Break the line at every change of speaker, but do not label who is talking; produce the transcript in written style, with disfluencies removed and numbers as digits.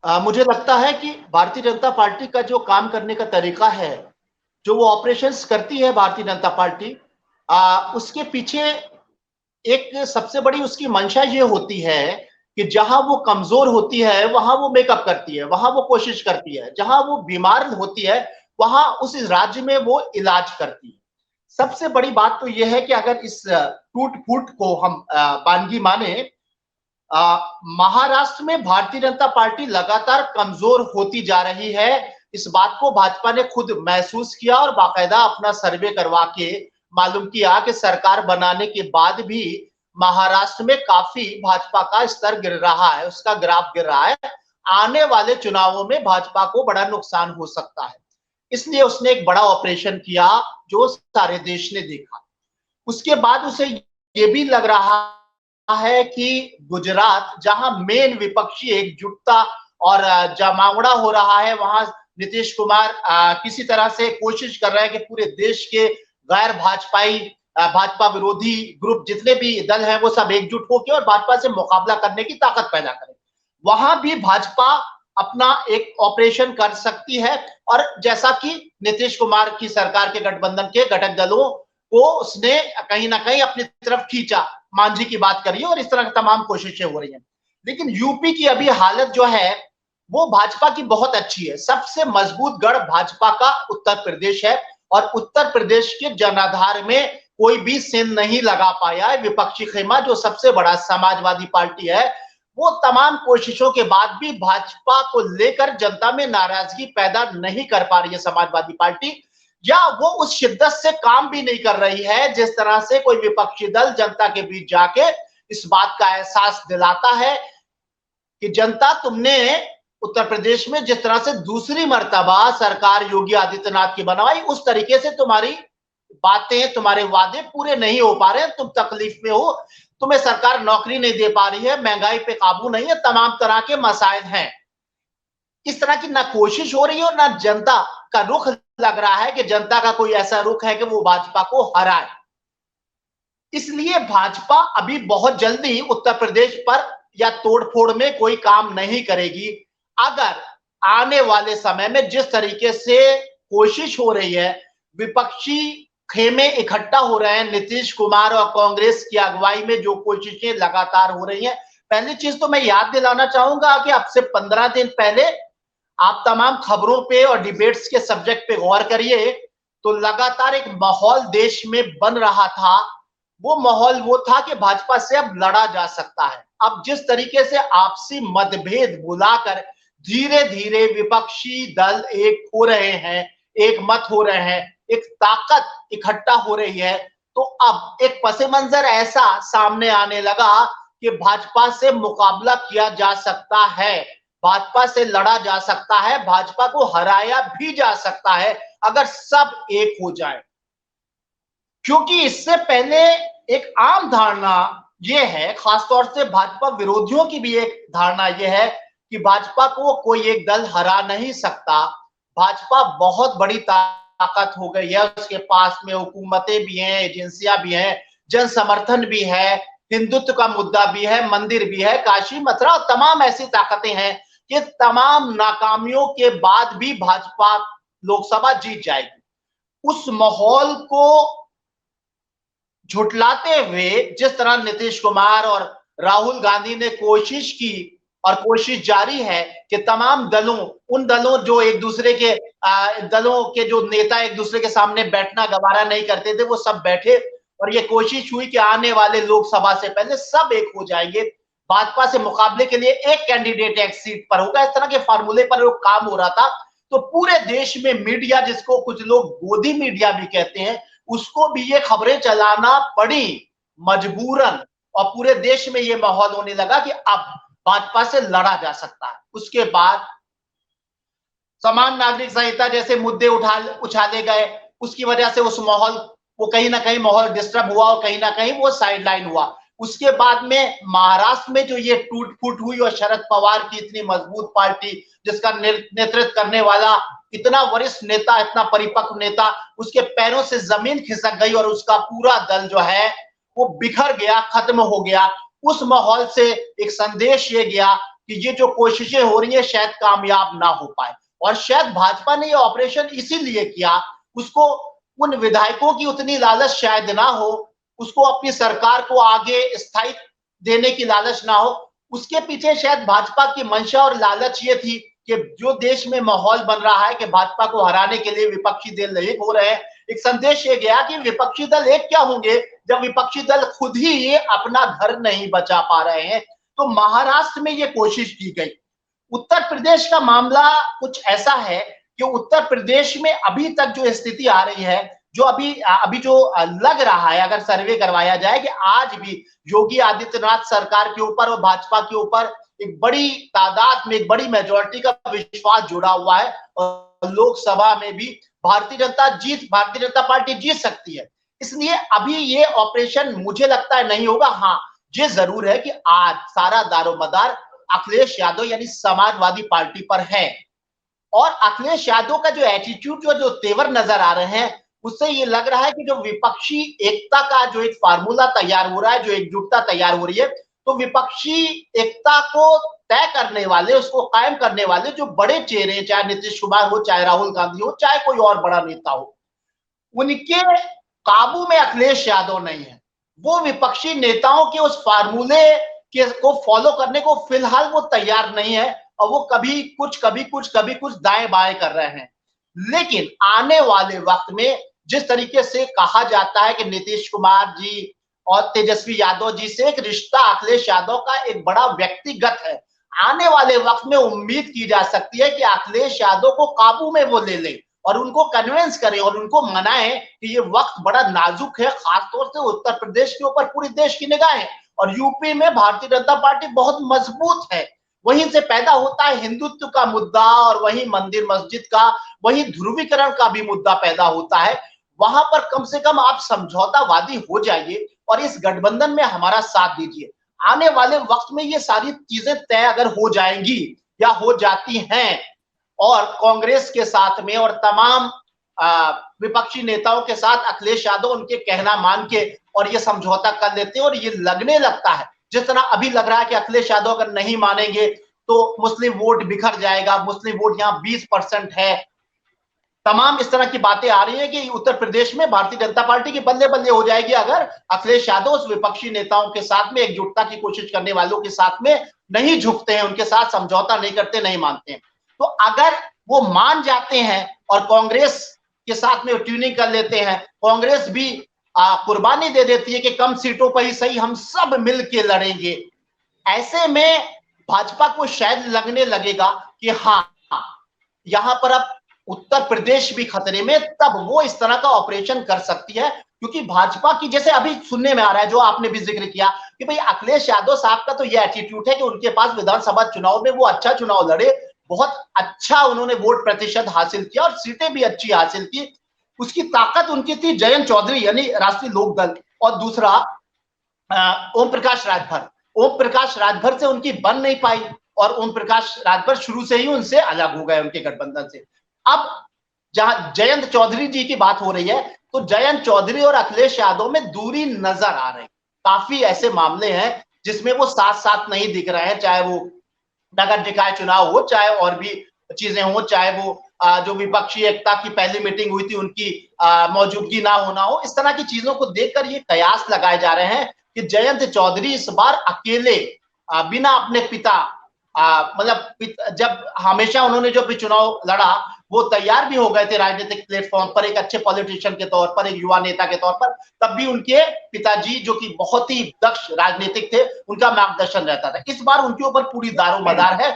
मुझे लगता है कि भारतीय जनता पार्टी का जो काम करने का तरीका है, जो वो ऑपरेशंस करती है भारतीय जनता पार्टी, उसके पीछे एक सबसे बड़ी उसकी मंशा ये होती है कि जहां वो कमजोर होती है वहां वो मेकअप करती है, वहां वो कोशिश करती है, जहां वो बीमार होती है वहां उस राज्य में वो इलाज करती है। सबसे बड़ी बात तो यह है कि अगर इस टूट फूट को हम बानगी माने, महाराष्ट्र में भारतीय जनता पार्टी लगातार कमजोर होती जा रही है। इस बात को भाजपा ने खुद महसूस किया और बाकायदा अपना सर्वे करवा के मालूम किया कि सरकार बनाने के बाद भी महाराष्ट्र में काफी भाजपा का स्तर गिर रहा है, उसका ग्राफ गिर रहा है। आने वाले चुनावों में भाजपा को बड़ा नुकसान हो सकता है। इसलिए उसने एक बड़ा ऑपरेशन किया जो सारे देश ने देखा। उसके बाद उसे ये भी लग रहा है कि गुजरात, जहां मेन विपक्षी एकजुटता और जमावड़ा हो रहा है, वहां नीतीश कुमार किसी तरह से कोशिश कर रहे हैं कि पूरे देश के गैर भाजपाई, भाजपा विरोधी ग्रुप जितने भी दल हैं वो सब एकजुट होकर और भाजपा से मुकाबला करने की ताकत पैदा करें। वहां भी भाजपा अपना एक ऑपरेशन कर सकती है। और जैसा कि नीतीश कुमार की सरकार के गठबंधन के घटक दलों को उसने कहीं ना कहीं अपनी तरफ खींचा, मांझी की बात करिए, और इस तरह की तमाम कोशिशें हो रही हैं। लेकिन यूपी की अभी हालत जो है वो भाजपा की बहुत अच्छी है। सबसे मजबूत गढ़ भाजपा का उत्तर प्रदेश है और उत्तर प्रदेश के जनाधार में कोई भी सेंध नहीं लगा पाया है। विपक्षी खेमा जो सबसे बड़ा समाजवादी पार्टी है, वो तमाम कोशिशों के बाद भी भाजपा को लेकर जनता में नाराजगी पैदा नहीं कर पा रही है समाजवादी पार्टी, या वो उस शिद्दत से काम भी नहीं कर रही है जिस तरह से कोई विपक्षी दल जनता के बीच जाके इस बात का एहसास दिलाता है कि जनता, तुमने उत्तर प्रदेश में जिस तरह से दूसरी मर्तबा सरकार योगी आदित्यनाथ की बनवाई, उस तरीके से तुम्हारी बातें, तुम्हारे वादे पूरे नहीं हो पा रहे हैं, तुम तकलीफ में हो, तुम्हें सरकार नौकरी नहीं दे पा रही है, महंगाई पे काबू नहीं है, तमाम तरह के मसाइल हैं। इस तरह की ना कोशिश हो रही है और ना जनता का रुख लग रहा है कि जनता का कोई ऐसा रुख है कि वो भाजपा को हराए। इसलिए भाजपा अभी बहुत जल्दी उत्तर प्रदेश पर या तोड़फोड़ में कोई काम नहीं करेगी। अगर आने वाले समय में जिस तरीके से कोशिश हो रही है, विपक्षी खेमे इकट्ठा हो रहे हैं, नीतीश कुमार और कांग्रेस की अगुवाई में जो कोशिशें लगातार हो रही हैं, पहली चीज तो मैं याद दिलाना चाहूंगा कि अब से 15 दिन पहले आप तमाम खबरों पे और डिबेट्स के सब्जेक्ट पे गौर करिए तो लगातार एक माहौल देश में बन रहा था। वो माहौल वो था कि भाजपा से अब लड़ा जा सकता है। अब जिस तरीके से आपसी मतभेद बुलाकर धीरे धीरे विपक्षी दल एक हो रहे हैं, एक मत हो रहे हैं, एक ताकत इकट्ठा हो रही है, तो अब एक पसे मंजर ऐसा सामने आने लगा कि भाजपा से मुकाबला किया जा सकता है, भाजपा से लड़ा जा सकता है, भाजपा को हराया भी जा सकता है अगर सब एक हो जाए। क्योंकि इससे पहले एक आम धारणा यह है, खासतौर से भाजपा विरोधियों की भी एक धारणा यह है कि भाजपा को कोई एक दल हरा नहीं सकता। भाजपा बहुत बड़ी ताकत हो गई है, उसके पास में हुकूमतें भी हैं, एजेंसियां भी हैं, जन समर्थन भी है, हिंदुत्व का मुद्दा भी है, मंदिर भी है, काशी मथुरा, तमाम ऐसी ताकतें हैं कि तमाम नाकामियों के बाद भी भाजपा लोकसभा जीत जाएगी। उस माहौल को झुटलाते हुए जिस तरह नीतीश कुमार और राहुल गांधी ने कोशिश की और कोशिश जारी है कि तमाम दलों, उन दलों जो एक दूसरे के दलों के जो नेता एक दूसरे के सामने बैठना गवारा नहीं करते थे, वो सब बैठे और ये कोशिश हुई कि आने वाले लोकसभा से पहले सब एक हो जाएंगे, भाजपा से मुकाबले के लिए एक कैंडिडेट एक सीट पर होगा। इस तरह के फार्मूले पर काम हो रहा था। तो पूरे देश में मीडिया, जिसको कुछ लोग गोदी मीडिया भी कहते हैं, उसको भी ये खबरें चलाना पड़ी मजबूरन, और पूरे देश में ये माहौल होने लगा कि अब भाजपा से लड़ा जा सकता है। उसके बाद समान नागरिक संहिता जैसे मुद्दे उछाले गए, उसकी वजह से उस माहौल वो कहीं ना कहीं माहौल डिस्टर्ब हुआ और कहीं ना कहीं वो साइडलाइन हुआ। उसके बाद में महाराष्ट्र में जो ये टूट फूट हुई और शरद पवार की इतनी मजबूत पार्टी, जिसका नेतृत्व करने वाला इतना वरिष्ठ नेता, इतना परिपक्व नेता, उसके पैरों से जमीन खिसक गई और उसका पूरा दल जो है वो बिखर गया, खत्म हो गया। उस माहौल से एक संदेश ये गया कि ये जो कोशिशें हो रही है शायद कामयाब ना हो पाए। और शायद भाजपा ने ये ऑपरेशन इसीलिए किया, उसको उन विधायकों की उतनी लालच शायद ना हो, उसको अपनी सरकार को आगे स्थायित्व देने की लालच ना हो। उसके पीछे शायद भाजपा की मंशा और लालच ये थी कि जो देश में माहौल बन रहा है कि भाजपा को हराने के लिए विपक्षी दल एक हो रहे हैं, एक संदेश ये गया कि विपक्षी दल एक क्या होंगे जब विपक्षी दल खुद ही ये अपना घर नहीं बचा पा रहे हैं। तो महाराष्ट्र में ये कोशिश की गई। उत्तर प्रदेश का मामला कुछ ऐसा है कि उत्तर प्रदेश में अभी तक जो स्थिति आ रही है, जो अभी जो लग रहा है, अगर सर्वे करवाया जाए कि आज भी योगी आदित्यनाथ सरकार के ऊपर और भाजपा के ऊपर एक बड़ी तादाद में, एक बड़ी मेजोरिटी का विश्वास जुड़ा हुआ है और लोकसभा में भी भारतीय जनता पार्टी जीत सकती है। इसलिए अभी ये ऑपरेशन मुझे लगता है नहीं होगा। हाँ, ये जरूर है कि आज सारा दारोमदार अखिलेश यादव यानी समाजवादी पार्टी पर है और अखिलेश यादव का जो एटीट्यूड, जो तेवर नजर आ रहे हैं, उससे ये लग रहा है कि जो विपक्षी एकता का जो एक फार्मूला तैयार हो रहा है, जो एकजुटता तैयार हो रही है, तो विपक्षी एकता को तय करने वाले, उसको कायम करने वाले जो बड़े चेहरे, चाहे नीतीश कुमार हो, चाहे राहुल गांधी हो, चाहे कोई और बड़ा नेता हो, उनके काबू में अखिलेश यादव नहीं है। वो विपक्षी नेताओं के उस फार्मूले को फॉलो करने को फिलहाल वो तैयार नहीं है और वो कभी कुछ दाएं बाएं कर रहे हैं। लेकिन आने वाले वक्त में जिस तरीके से कहा जाता है कि नीतीश कुमार जी और तेजस्वी यादव जी से एक रिश्ता अखिलेश यादव का एक बड़ा व्यक्तिगत है, आने वाले वक्त में उम्मीद की जा सकती है कि अखिलेश यादव को काबू में वो ले ले और उनको कन्विंस करें और उनको मनाएं कि ये वक्त बड़ा नाजुक है, खासतौर से उत्तर प्रदेश के ऊपर पूरे देश की निगाहें और यूपी में भारतीय जनता पार्टी बहुत मजबूत है। वहीं से पैदा होता है हिंदुत्व का मुद्दा और वहीं मंदिर मस्जिद का, वहीं ध्रुवीकरण का भी मुद्दा पैदा होता है। वहां पर कम से कम आप समझौतावादी हो जाइए और इस गठबंधन में हमारा साथ दीजिए। आने वाले वक्त में ये सारी चीजें तय अगर हो जाएंगी या हो जाती हैं और कांग्रेस के साथ में और तमाम विपक्षी नेताओं के साथ अखिलेश यादव उनके कहना मान के और ये समझौता कर लेते हैं और ये लगने लगता है जिस तरह अभी लग रहा है कि अखिलेश यादव अगर नहीं मानेंगे तो मुस्लिम वोट बिखर जाएगा, मुस्लिम वोट यहाँ 20% है, तमाम इस तरह की बातें आ रही है कि उत्तर प्रदेश में भारतीय जनता पार्टी की बल्ले बल्ले हो जाएगी अगर अखिलेश यादव उस विपक्षी नेताओं के साथ में एकजुटता की कोशिश करने वालों के साथ में नहीं झुकते हैं, उनके साथ समझौता नहीं करते, नहीं मानते हैं। तो अगर वो मान जाते हैं और कांग्रेस के साथ में ट्यूनिंग कर लेते हैं, कांग्रेस भी कुर्बानी दे देती है कि कम सीटों पर ही सही हम सब मिल के लड़ेंगे, ऐसे में भाजपा को शायद लगने लगेगा कि हाँ, यहां पर अब उत्तर प्रदेश भी खतरे में, तब वो इस तरह का ऑपरेशन कर सकती है। क्योंकि भाजपा की, जैसे अभी सुनने में आ रहा है, जो आपने भी जिक्र किया कि भाई अखिलेश यादव साहब का तो ये एटीट्यूड है कि उनके पास विधानसभा चुनाव में वो अच्छा चुनाव लड़े, बहुत अच्छा उन्होंने वोट प्रतिशत हासिल किया और सीटें भी अच्छी हासिल की, उसकी ताकत उनकी थी जयंत चौधरी यानी राष्ट्रीय लोकदल और दूसरा ओम प्रकाश राजभर से उनकी बन नहीं पाई और ओम प्रकाश राजभर शुरू से ही उनसे अलग हो गए उनके गठबंधन से। अब जहां जयंत चौधरी जी की बात हो रही है तो जयंत चौधरी और अखिलेश यादव में दूरी नजर आ रही, काफी ऐसे मामले हैं जिसमें वो साथ साथ नहीं दिख रहे हैं, चाहे वो नगर निकाय चुनाव हो, चाहे और भी चीजें हो, चाहे वो जो विपक्षी एकता की पहली मीटिंग हुई थी उनकी मौजूदगी ना होना हो। इस तरह की चीजों को देखकर ये कयास लगाए जा रहे हैं कि जयंत चौधरी इस बार अकेले बिना अपने पिता मतलब जब हमेशा उन्होंने जो भी चुनाव लड़ा वो तैयार भी हो गए थे राजनीतिक प्लेटफॉर्म पर एक अच्छे पॉलिटिशियन के तौर पर, एक युवा नेता के तौर पर, तब भी उनके पिताजी जो कि बहुत ही दक्ष राजनीतिक थे उनका मार्गदर्शन रहता था। इस बार उनके ऊपर पूरी दारोमदार है।